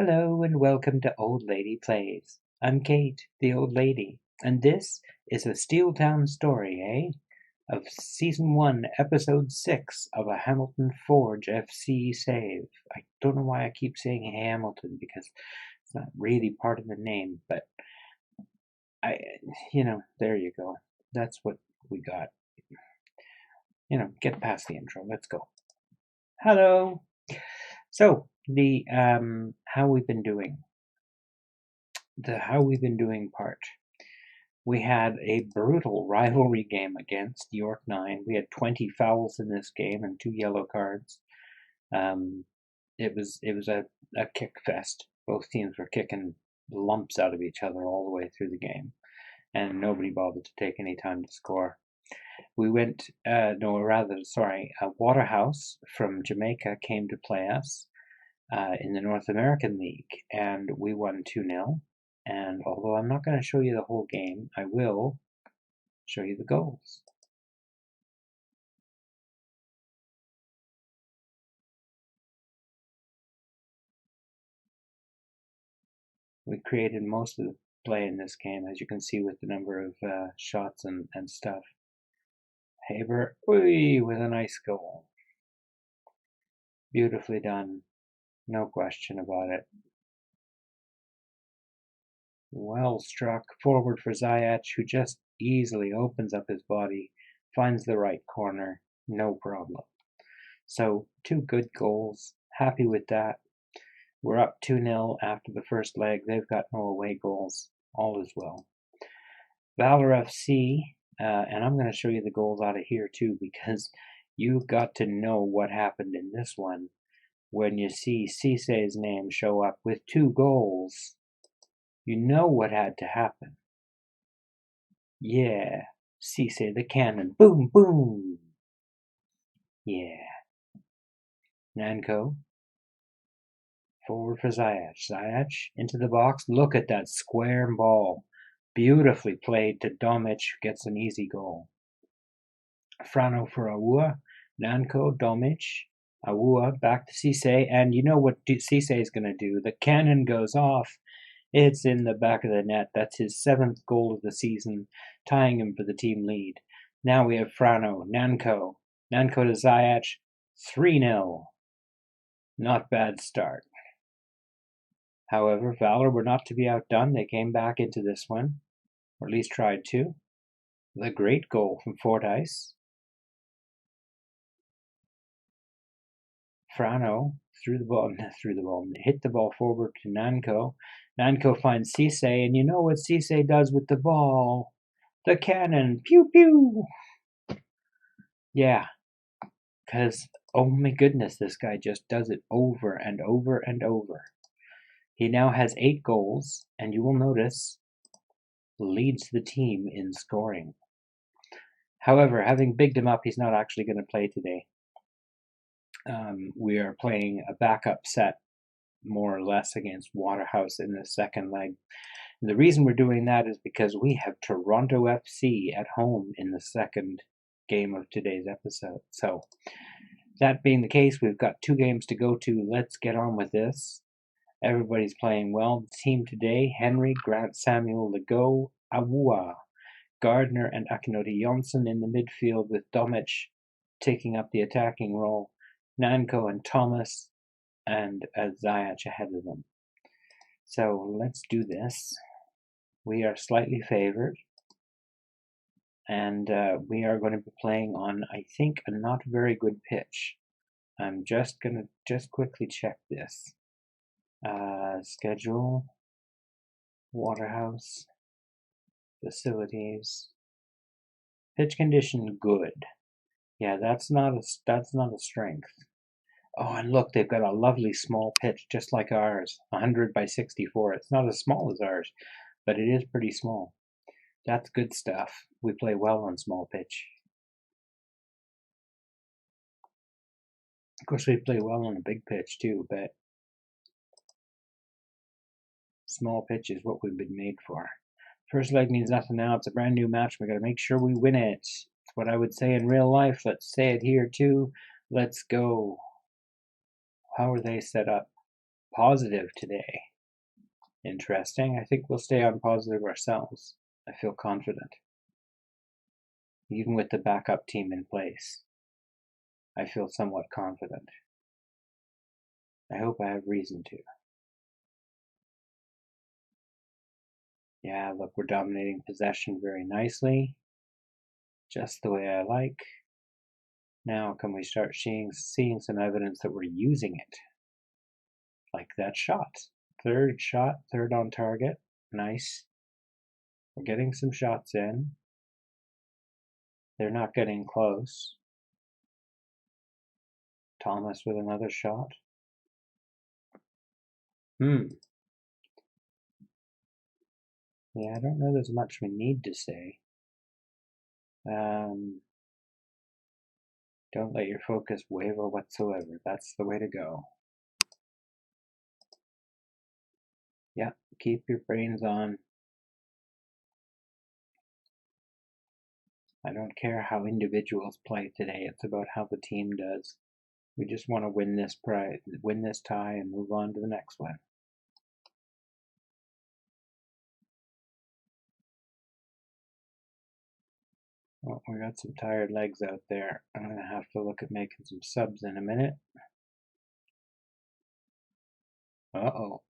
Hello and welcome to Old Lady Plays. I'm Kate, the old lady, and this is a Steeltown Story, of Season 1, Episode 6 of a Hamilton Forge FC save. I don't know why I keep saying Hamilton, because it's not really part of the name, but there you go. That's what we got. Get past the intro. Let's go. Hello! So, the how we've been doing. The how we've been doing part. We had a brutal rivalry game against York 9. We had 20 fouls in this game and 2 yellow cards. It was a kick fest. Both teams were kicking lumps out of each other all the way through the game, and nobody bothered to take any time to score. We went, Waterhouse from Jamaica came to play us in the North American League, and we won 2-0. And although I'm not going to show you the whole game, I will show you the goals. We created most of the play in this game, as you can see with the number of shots and stuff. Haber, with a nice goal. Beautifully done. No question about it. Well struck. Forward for Ziyech, who just easily opens up his body, finds the right corner. No problem. So, 2 good goals. Happy with that. We're up 2-0 after the first leg. They've got no away goals. All is well. Valor FC, and I'm going to show you the goals out of here too, because you've got to know what happened in this one when you see Cisse's name show up with 2 goals. You know what had to happen. Yeah, Cisse the cannon. Boom, boom. Yeah. Nanko. Forward for Ziyech. Ziyech into the box. Look at that square ball. Beautifully played to Domic, who gets an easy goal. Frano for Awua. Nanko, Domic, Awua, back to Cisse. And you know what Cisse is going to do? The cannon goes off. It's in the back of the net. That's his 7th goal of the season, tying him for the team lead. Now we have Frano, Nanko to Ziyech, 3-0. Not bad start. However, Valor were not to be outdone. They came back into this one, or at least tried to. The great goal from Fordyce. Frano hit the ball forward to Nanko. Nanko finds Cisse, and you know what Cisse does with the ball? The cannon, pew pew! Yeah, because, oh my goodness, this guy just does it over and over and over. He now has 8 goals, and you will notice, leads the team in scoring. However, having bigged him up, he's not actually going to play today. We are playing a backup set, more or less, against Waterhouse in the second leg. And the reason we're doing that is because we have Toronto FC at home in the second game of today's episode. So, that being the case, we've got 2 games to go to. Let's get on with this. Everybody's playing well. The team today: Henry, Grant, Samuel, Legault, Awua, Gardner, and Akinodi Johnson in the midfield, with Domic taking up the attacking role, Nanko and Thomas, and Ziyech ahead of them. So let's do this. We are slightly favored, and we are going to be playing on, I think, a not very good pitch. I'm just going to quickly check this. Schedule, Waterhouse, facilities, pitch condition good. Yeah, that's not a strength. Oh, and look, they've got a lovely small pitch, just like ours, 100 by 64. It's not as small as ours, but it is pretty small. That's good stuff. We play well on small pitch. Of course, we play well on a big pitch too, but small pitch is what we've been made for. First leg means nothing now. It's a brand new match. We got to make sure we win it. It's what I would say in real life. Let's say it here too. Let's go. How are they set up? positive today. Interesting. I think we'll stay on positive ourselves. I feel confident. Even with the backup team in place, I feel somewhat confident. I hope I have reason to. Yeah, look, we're dominating possession very nicely. Just the way I like. Now can we start seeing some evidence that we're using it? Like that shot. Third shot, third on target. Nice. We're getting some shots in. They're not getting close. Thomas with another shot. Yeah, I don't know there's much we need to say. Don't let your focus waver whatsoever. That's the way to go. Yeah, keep your brains on. I don't care how individuals play today. It's about how the team does. We just want to win this tie, and move on to the next one. Well, we got some tired legs out there. I'm going to have to look at making some subs in a minute. Uh-oh.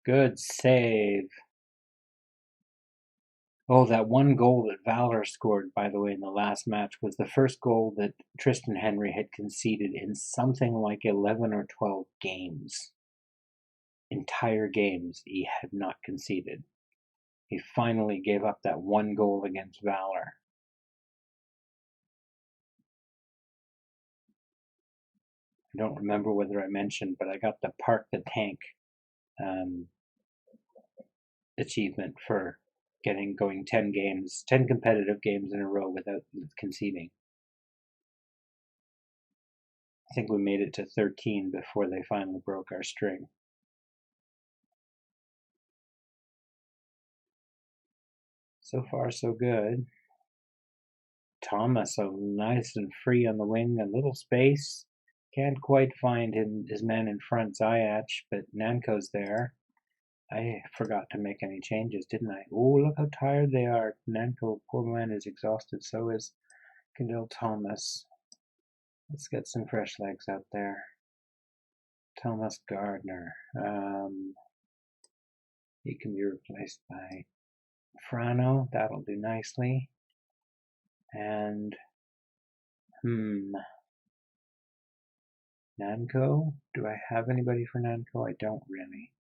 Good save. Oh, that one goal that Valor scored, by the way, in the last match was the first goal that Tristan Henry had conceded in something like 11 or 12 games. Entire games he had not conceded. He finally gave up that one goal against Valor. I don't remember whether I mentioned, but I got the Park the Tank achievement for going 10 competitive games in a row without conceding. I think we made it to 13 before they finally broke our string. So far, so good. Thomas, so nice and free on the wing, a little space. Can't quite find his man in front, Ziyech, but Nanko's there. I forgot to make any changes, didn't I? Oh, look how tired they are. Nanko, poor man, is exhausted. So is Kendall Thomas. Let's get some fresh legs out there. Thomas Gardner. He can be replaced by Frano. That'll do nicely. And Nanko? Do I have anybody for Nanko? I don't really.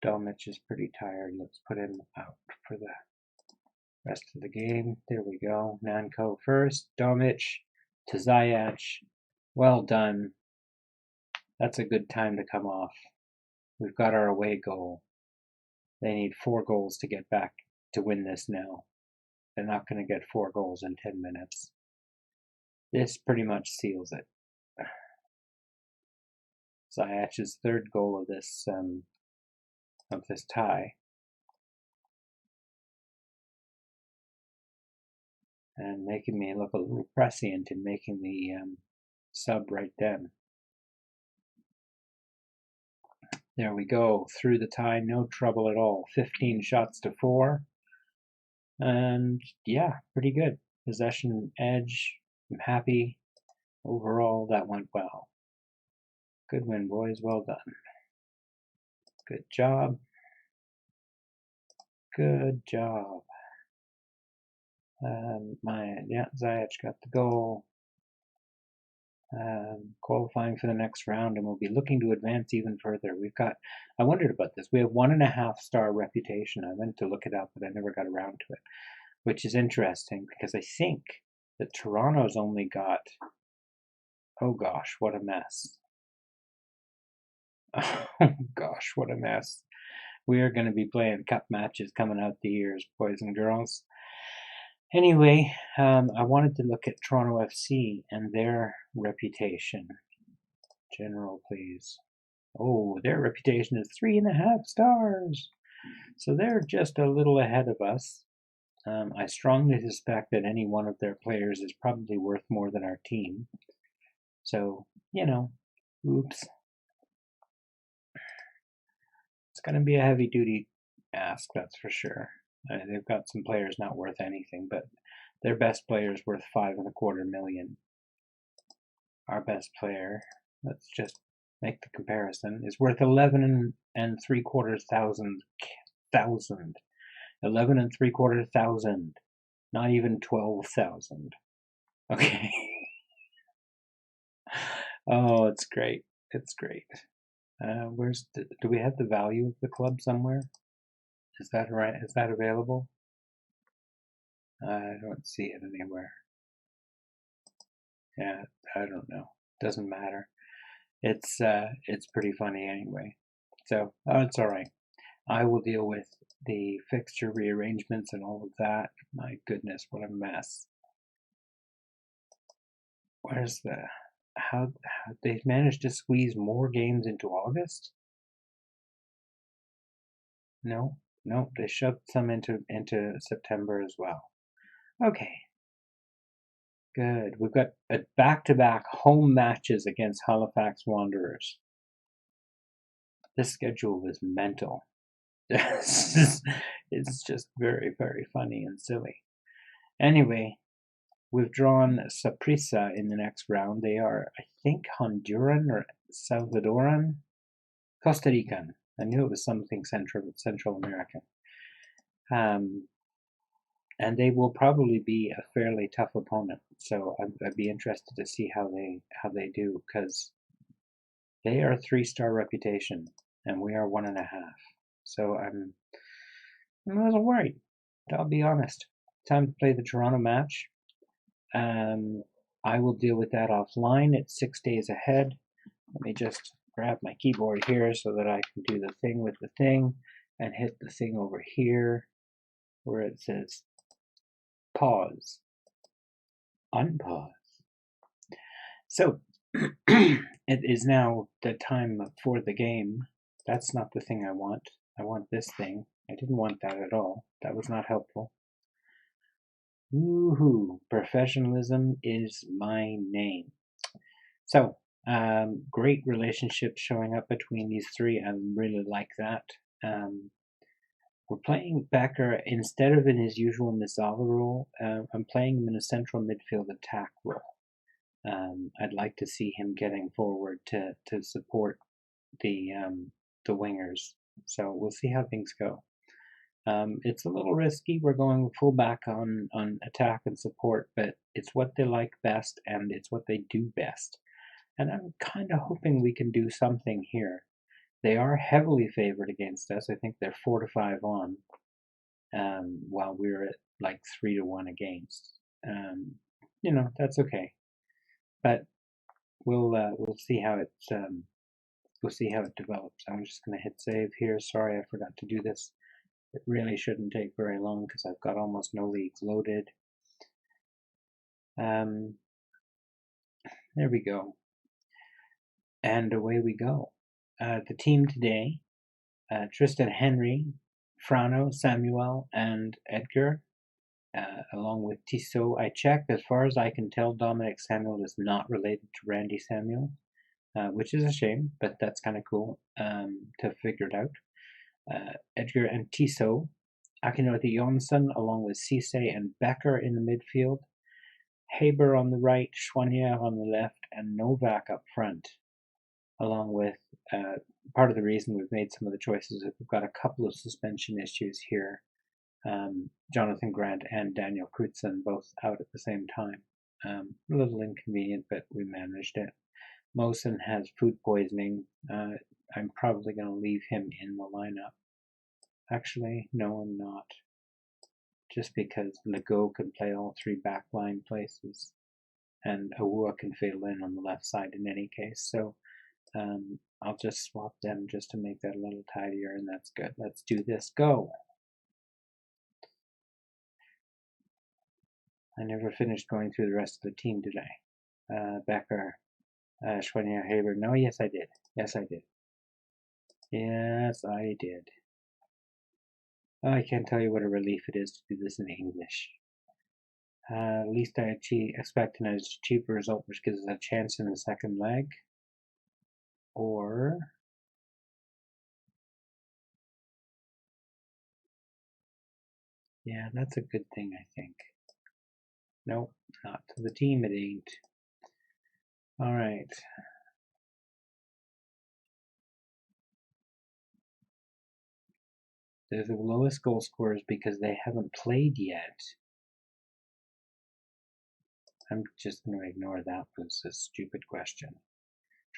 Domich is pretty tired. Let's put him out for the rest of the game. There we go. Nanko first. Domich to Ziyech. Well done. That's a good time to come off. We've got our away goal. They need 4 goals to get back to win this now. They're not going to get 4 goals in 10 minutes. This pretty much seals it. Ziyech's third goal of this tie. And making me look a little prescient in making the sub right then. There we go, through the tie, no trouble at all. 15 shots to 4. And yeah, pretty good. Possession edge, I'm happy. Overall, that went well. Good win, boys, well done. Good job. Good job. Ziyech got the goal. Qualifying for the next round, and we'll be looking to advance even further. I wondered about this. We have 1.5-star reputation. I meant to look it up, but I never got around to it, which is interesting because I think that Toronto's only got, oh gosh, what a mess. Oh gosh, what a mess. We are going to be playing cup matches coming out the years, boys and girls. Anyway, I wanted to look at Toronto FC and their reputation. General, please. Oh, their reputation is 3.5 stars. So they're just a little ahead of us. I strongly suspect that any one of their players is probably worth more than our team. So, oops. It's going to be a heavy-duty ask, that's for sure. They've got some players not worth anything, but their best player is worth $5.25 million. Our best player, let's just make the comparison, is worth 11.75 thousand. 11.75 thousand. Not even 12,000. Okay. Oh, it's great. It's great. Do we have the value of the club somewhere? Is that right? Is that available? I don't see it anywhere. Yeah, I don't know. Doesn't matter. It's pretty funny anyway. So, it's all right. I will deal with the fixture rearrangements and all of that. My goodness, what a mess. Where's the how they've managed to squeeze more games into August? No, they shoved some into September as well. Okay, good. We've got a back-to-back home matches against Halifax Wanderers. This schedule is mental. It's just very, very funny and silly. Anyway, we've drawn Saprissa in the next round. They are, I think, Honduran or Salvadoran, Costa Rican. I knew it was something Central American. And they will probably be a fairly tough opponent. So I'd be interested to see how they do, because they are a 3-star reputation and we are 1.5. So I'm a little worried. I'll be honest. Time to play the Toronto match. I will deal with that offline. It's 6 days ahead. Let me just grab my keyboard here so that I can do the thing with the thing and hit the thing over here where it says pause, unpause. So it is now the time for the game. That's not the thing I want. I want this thing. I didn't want that at all. That was not helpful. Woohoo! Professionalism is my name. So, great relationship showing up between these three. I really like that. We're playing Becker instead of in his usual Misawa role. I'm playing him in a central midfield attack role. I'd like to see him getting forward to support the wingers. So we'll see how things go. It's a little risky. We're going full back on attack and support, but it's what they like best and it's what they do best. And I'm kind of hoping we can do something here. They are heavily favored against us. I think they're 4-5 on, while we're at like 3-1 against. That's okay. But we'll see how it develops. I'm just gonna hit save here. Sorry, I forgot to do this. It really shouldn't take very long because I've got almost no leagues loaded. There we go. And away we go. The team today, Tristan Henry, Frano, Samuel, and Edgar, along with Tissot. I checked. As far as I can tell, Dominic Samuel is not related to Randy Samuel, which is a shame, but that's kind of cool to figure it out. Edgar and Tissot, Akinori Jonsson, along with Cisse and Becker in the midfield, Haber on the right, Chouanière on the left, and Novak up front, along with part of the reason we've made some of the choices is we've got a couple of suspension issues here. Jonathan Grant and Daniel Crutzen both out at the same time. A little inconvenient, but we managed it. Mosen has food poisoning. I'm probably going to leave him in the lineup. Actually, no, I'm not. Just because Legault can play all 3 backline places, and Awua can fill in on the left side in any case. So I'll just swap them just to make that a little tidier, and that's good. Let's do this. Go! I never finished going through the rest of the team, did I? Becker, Chouanière, Haber. No, yes, I did. Yes, I did. Yes, I did. Oh, I can't tell you what a relief it is to do this in English. At least I expect a cheaper result, which gives us a chance in the second leg. Or yeah, that's a good thing, I think. Nope, not to the team it ain't. All right. They're the lowest goal scorers because they haven't played yet. I'm just going to ignore that. Was a stupid question.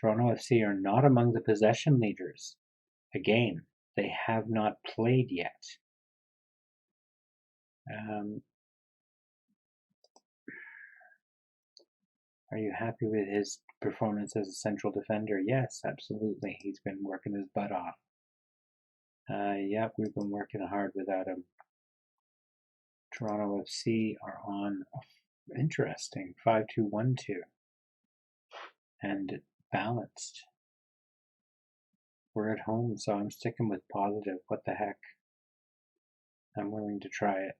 Toronto FC are not among the possession leaders. Again, they have not played yet. Are you happy with his performance as a central defender? Yes, absolutely. He's been working his butt off. Yep, we've been working hard without him. Toronto FC are on interesting 5-2-1-2 and balanced. We're at home, so I'm sticking with positive. What the heck? I'm willing to try it.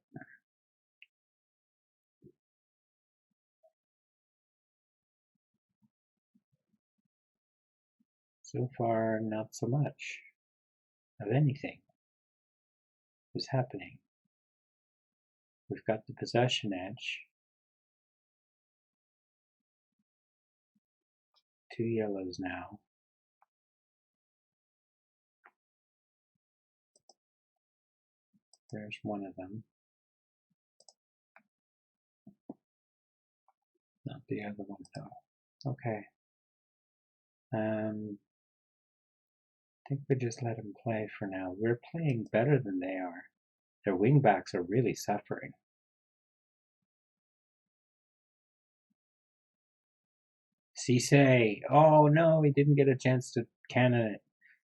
So far, not so much of anything is happening. We've got the possession edge. 2 yellows now. There's one of them. Not the other one though. Okay. I think we just let him play for now. We're playing better than they are. Their wingbacks are really suffering. Cisse. Oh no, he didn't get a chance to cannon it.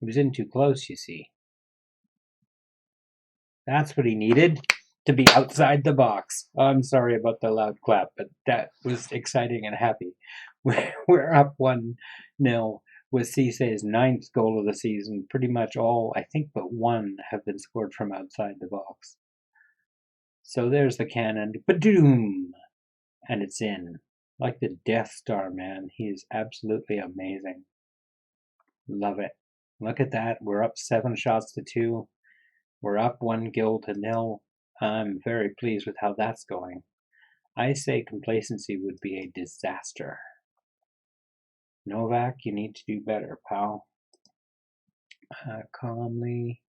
He was in too close, you see. That's what he needed, to be outside the box. I'm sorry about the loud clap, but that was exciting and happy. We're up 1-0 with Cisse's 9th goal of the season. Pretty much all, I think but one, have been scored from outside the box. So there's the cannon. Badoom! And it's in. Like the Death Star, man. He is absolutely amazing. Love it. Look at that. We're up 7 shots to 2. We're up 1-0. I'm very pleased with how that's going. I say complacency would be a disaster. Novak, you need to do better, pal. Calmly.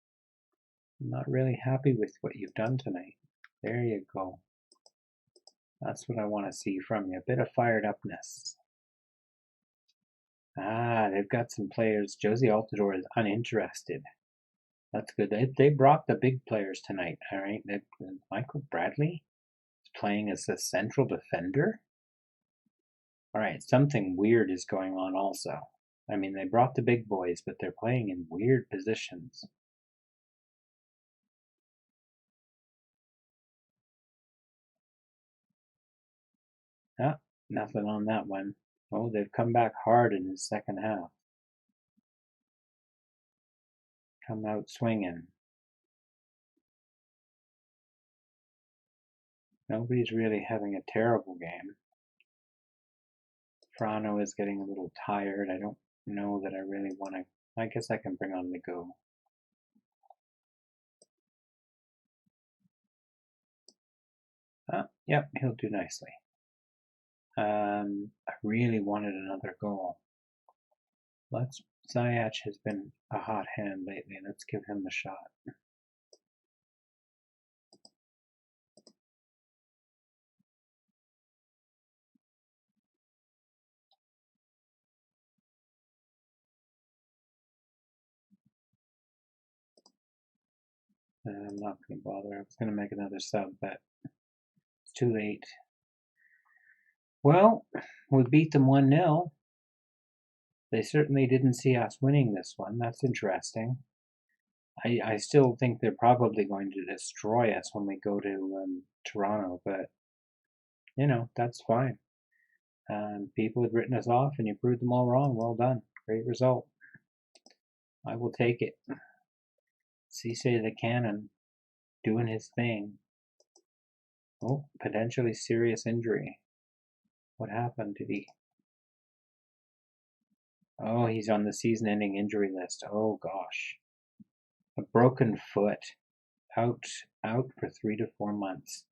I'm not really happy with what you've done tonight. There you go. That's what I want to see from you. A bit of fired upness. They've got some players. Josie Altidore is uninterested. That's good. They brought the big players tonight, all right? Michael Bradley is playing as a central defender. All right, something weird is going on also. I mean, they brought the big boys, but they're playing in weird positions. Ah, nothing on that one. Oh, they've come back hard in the second half. Come out swinging. Nobody's really having a terrible game. Frano is getting a little tired. I don't know that I really want to. I guess I can bring on the go. Yep, he'll do nicely. I really wanted another goal. Ziyech has been a hot hand lately. Let's give him a shot. I'm not going to bother. I was going to make another sub, but it's too late. Well, we beat them 1-0. They certainly didn't see us winning this one. That's interesting. I still think they're probably going to destroy us when we go to Toronto, but you know, that's fine. People had written us off and you proved them all wrong. Well done. Great result. I will take it. Cisse the cannon. doing his thing. Oh, potentially serious injury. What happened? Did he? Oh, he's on the season-ending injury list. Oh gosh. A broken foot. Out for 3 to 4 months.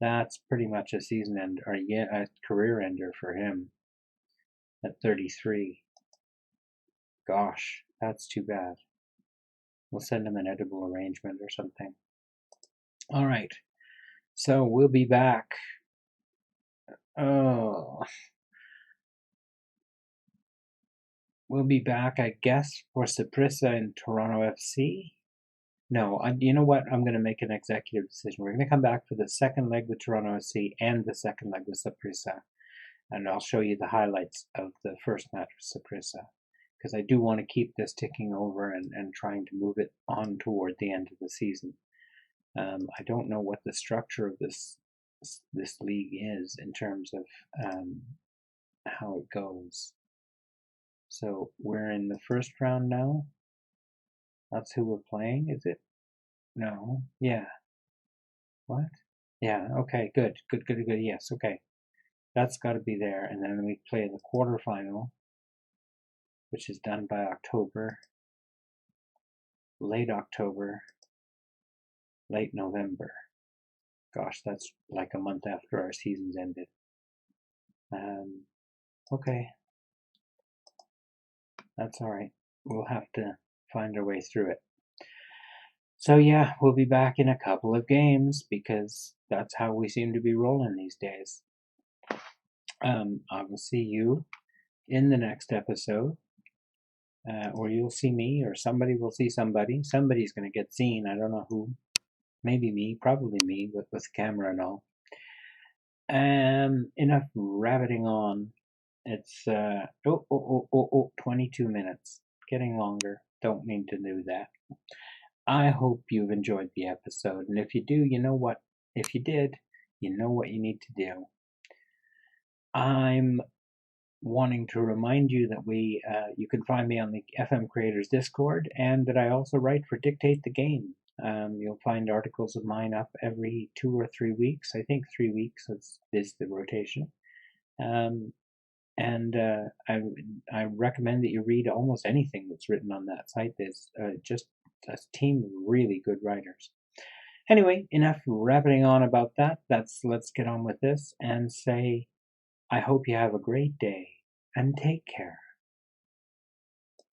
That's pretty much a season end, or yeah, a career ender for him at 33. Gosh, that's too bad. We'll send him an edible arrangement or something. All right, so we'll be back. Oh, we'll be back, I guess, for Saprissa and Toronto FC. No, you know what? I'm going to make an executive decision. We're going to come back for the second leg with Toronto FC and the second leg with Saprissa. And I'll show you the highlights of the first match with Saprissa, because I do want to keep this ticking over and trying to move it on toward the end of the season. I don't know what the structure of this league is in terms of how it goes. So we're in the first round now. That's who we're playing, is it? No. Yeah. What? Yeah. Okay. Good. Good. Good. Good. Yes. Okay. That's got to be there. And then we play the quarterfinal, which is done by October, late October, late November. Gosh, that's like a month after our season's ended. Okay. That's all right. We'll have to find our way through it. So yeah, we'll be back in a couple of games because that's how we seem to be rolling these days. I will see you in the next episode, or you'll see me, or somebody will see somebody. Somebody's going to get seen. I don't know who. Maybe me, probably me, with the camera and all. Enough rabbiting on. It's 22 minutes. Getting longer. Don't mean to do that. I hope you've enjoyed the episode, and if you do, you know what? If you did, you know what you need to do. I'm wanting to remind you that you can find me on the FM Creators Discord, and that I also write for Dictate the Game. You'll find articles of mine up every 2 or 3 weeks. I think 3 weeks is the rotation. I recommend that you read almost anything that's written on that site. There's just a team of really good writers. Anyway, enough rabbiting on about that. Let's get on with this and say, I hope you have a great day and take care.